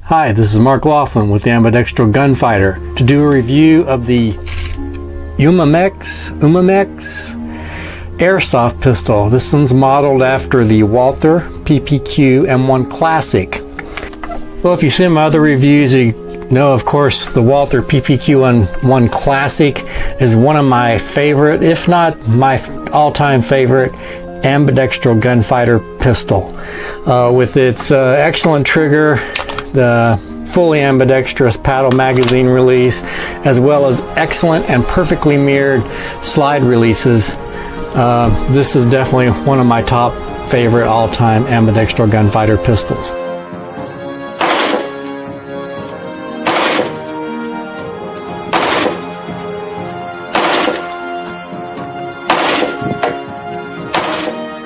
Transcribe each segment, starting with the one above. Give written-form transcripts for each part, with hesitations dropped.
Hi, this is Mark Laughlin with the Ambidextral Gunfighter to do a review of the Umarex Airsoft pistol. This one's modeled after the Walther PPQ M1 Classic. Well, if you've seen my other reviews, you know, of course, the Walther PPQ M1 Classic is one of my favorite, if not my all-time favorite, ambidextral gunfighter pistol. With its excellent trigger, the fully ambidextrous paddle magazine release, as well as excellent and perfectly mirrored slide releases. This is definitely one of my top favorite all-time ambidextral gunfighter pistols.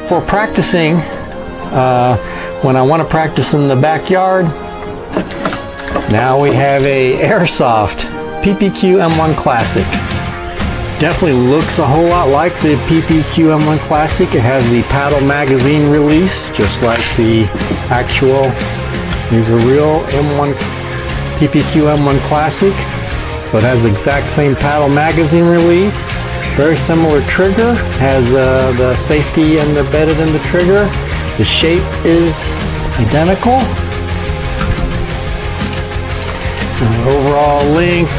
For practicing, when I want to practice in the backyard, now we have a Airsoft PPQ M1 Classic. Definitely looks a whole lot like the PPQ M1 Classic. It has the paddle magazine release, just like the actual. These are real M1 PPQ M1 Classic. So it has the exact same paddle magazine release. Very similar trigger. Has the safety embedded in the trigger. The shape is identical. Overall length,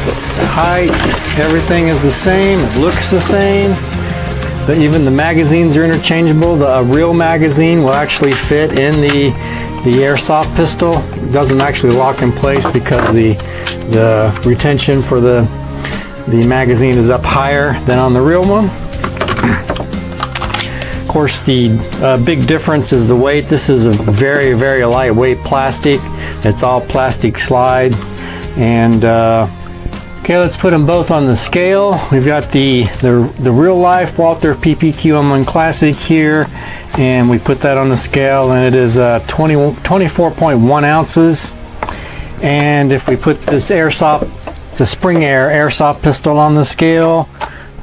height, everything is the same. It looks the same. But even the magazines are interchangeable. The real magazine will actually fit in the Airsoft pistol. It doesn't actually lock in place because the retention for the magazine is up higher than on the real one. Of course, the big difference is the weight. This is a very, very lightweight plastic. It's all plastic slide. And okay, let's put them both on the scale. We've got the real life Walther PPQ M1 Classic here, and we put that on the scale, and it is 24.1 ounces. And if we put this Airsoft, it's a Spring Air Airsoft pistol on the scale,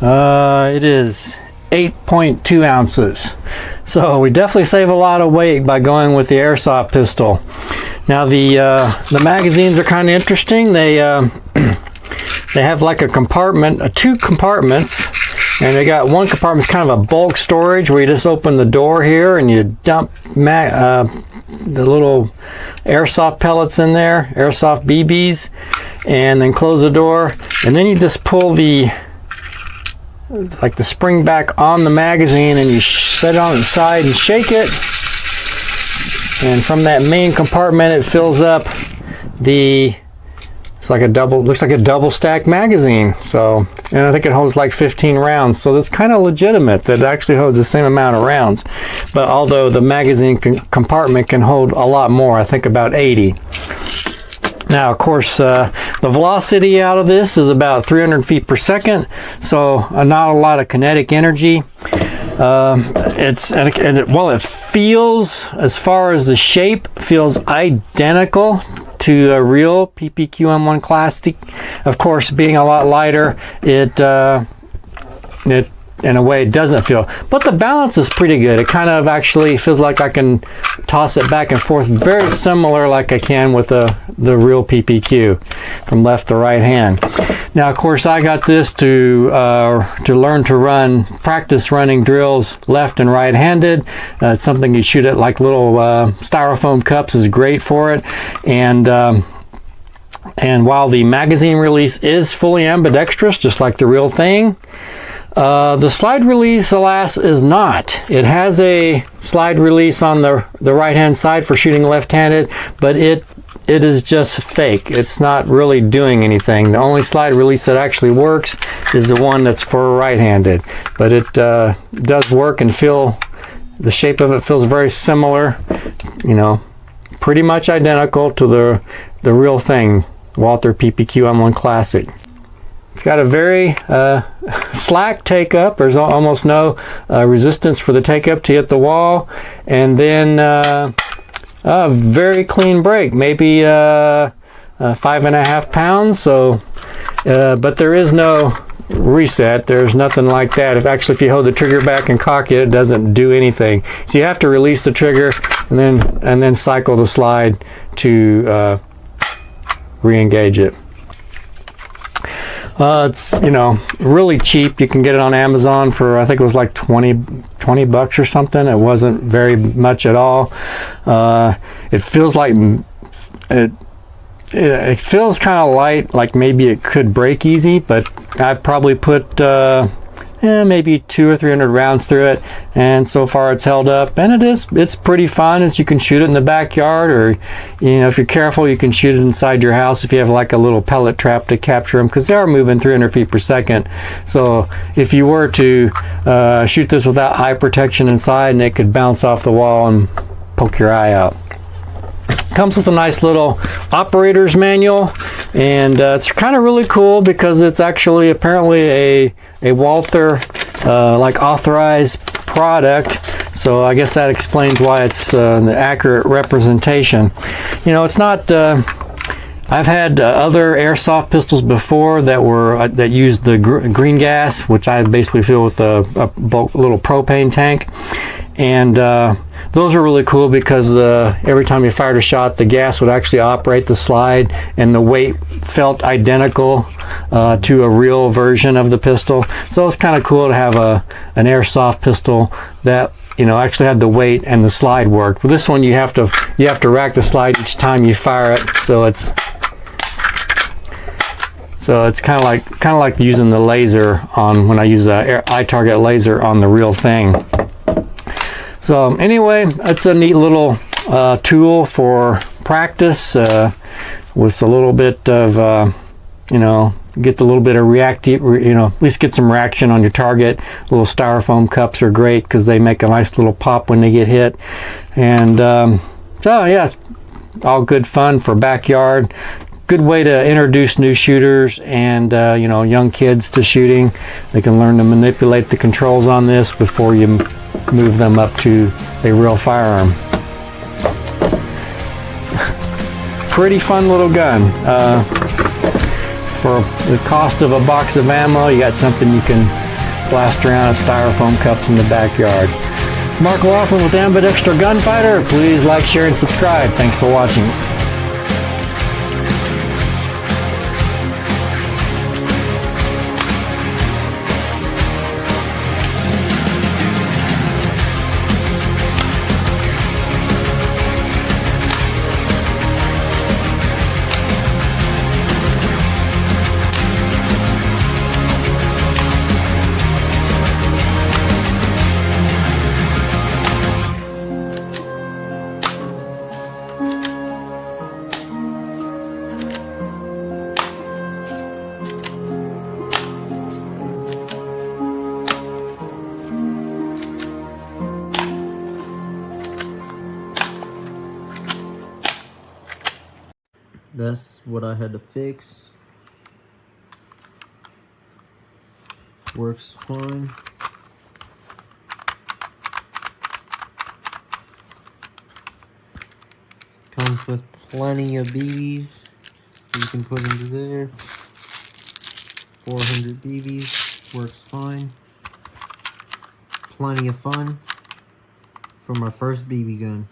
it is 8.2 ounces. So we definitely save a lot of weight by going with the Airsoft pistol. Now the magazines are kind of interesting. They have like a compartment, two compartments, and they got one compartment's kind of a bulk storage where you just open the door here and you dump the little airsoft pellets in there, airsoft BBs, and then close the door, and then you just pull the spring back on the magazine, and you set it on the side and shake it. And from that main compartment, it fills up looks like a double stack magazine. So, and I think it holds like 15 rounds. So that's kind of legitimate that it actually holds the same amount of rounds. But although the magazine compartment can hold a lot more, I think about 80. Now, of course, the velocity out of this is about 300 feet per second. So not a lot of kinetic energy. It feels, as far as the shape, feels identical to a real PPQ M1 Classic. Of course, being a lot lighter, it in a way it doesn't feel, but the balance is pretty good. It kind of actually feels like I can toss it back and forth very similar like I can with the real PPQ from left to right hand. Now, of course, I got this to learn to practice running drills left and right handed. It's something you shoot at like little styrofoam cups is great for it. And while the magazine release is fully ambidextrous, just like the real thing, the slide release, alas, is not. It has a slide release on the right hand side for shooting left-handed, but it is just fake. It's not really doing anything. The only slide release that actually works is the one that's for right-handed, but it does work and the shape of it feels very similar, you know, pretty much identical to the real thing, Walther PPQ M1 Classic. It's got a very slack take-up. There's almost no resistance for the take-up to hit the wall. And then a very clean break, maybe 5.5 pounds. So, but there is no reset. There's nothing like that. If you hold the trigger back and cock it, it doesn't do anything. So you have to release the trigger and then cycle the slide to re-engage it. It's, you know, really cheap. You can get it on Amazon for, I think it was like 20 bucks or something. It wasn't very much at all. It feels like it feels kind of light, like maybe it could break easy, but I probably put maybe 200 or 300 rounds through it, and so far it's held up, and it's pretty fun. As you can shoot it in the backyard, or, you know, if you're careful, you can shoot it inside your house if you have like a little pellet trap to capture them, because they are moving 300 feet per second. So if you were to shoot this without eye protection inside, and it could bounce off the wall and poke your eye out. Comes with a nice little operator's manual, and it's kind of really cool because it's actually apparently a Walther like authorized product, so I guess that explains why it's the accurate representation. You know, it's not I've had other airsoft pistols before that were that used the green gas, which I basically fill with a little propane tank, and those are really cool because every time you fired a shot, the gas would actually operate the slide, and the weight felt identical to a real version of the pistol. So it's kind of cool to have an airsoft pistol that, you know, actually had the weight and the slide worked. With this one, you have to rack the slide each time you fire it, so it's kind of like using the laser on when I use the eye target laser on the real thing. So anyway, it's a neat little tool for practice with a little bit of, you know, get a little bit of reactive, you know, at least get some reaction on your target. Little styrofoam cups are great because they make a nice little pop when they get hit. And so yeah, it's all good fun for backyard. Good way to introduce new shooters and you know, young kids to shooting. They can learn to manipulate the controls on this before you move them up to a real firearm. Pretty fun little gun. For the cost of a box of ammo, you got something you can blast around with styrofoam cups in the backyard. It's Mark Laughlin with Ambidexter Gunfighter. Please like, share, and subscribe. Thanks for watching. That's what I had to fix. Works fine. Comes with plenty of BBs you can put into there. 400 BBs. Works fine. Plenty of fun for my first BB gun.